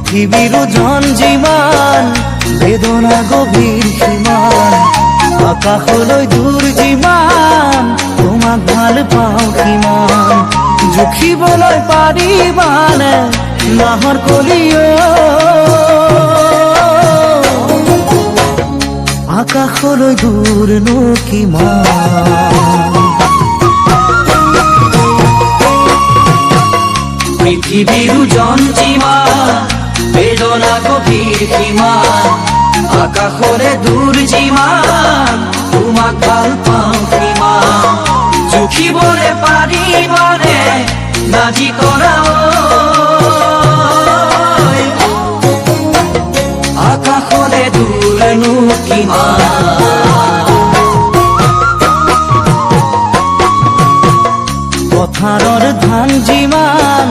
পৃথিবীৰ ওজন যিমান বেদনা গভীৰ সীমান আকাশলৈ দূৰ যিমান তোমাক ভাল পাওঁ কিমান জুখিবলৈ পাৰিবানে নাহৰ কলিও আকাশলৈ দূৰনো কিমান পৃথিবীৰ ওজন যিমান বেদনা গভীৰ সীমান আকাশলে দূৰ যিমান তোমাক ভাল পাওঁ কিমান জুখিবলৈ পাৰিবানে নাজি কৰা আকাশলে দূৰনো কিমান পথাৰৰ ধান যিমান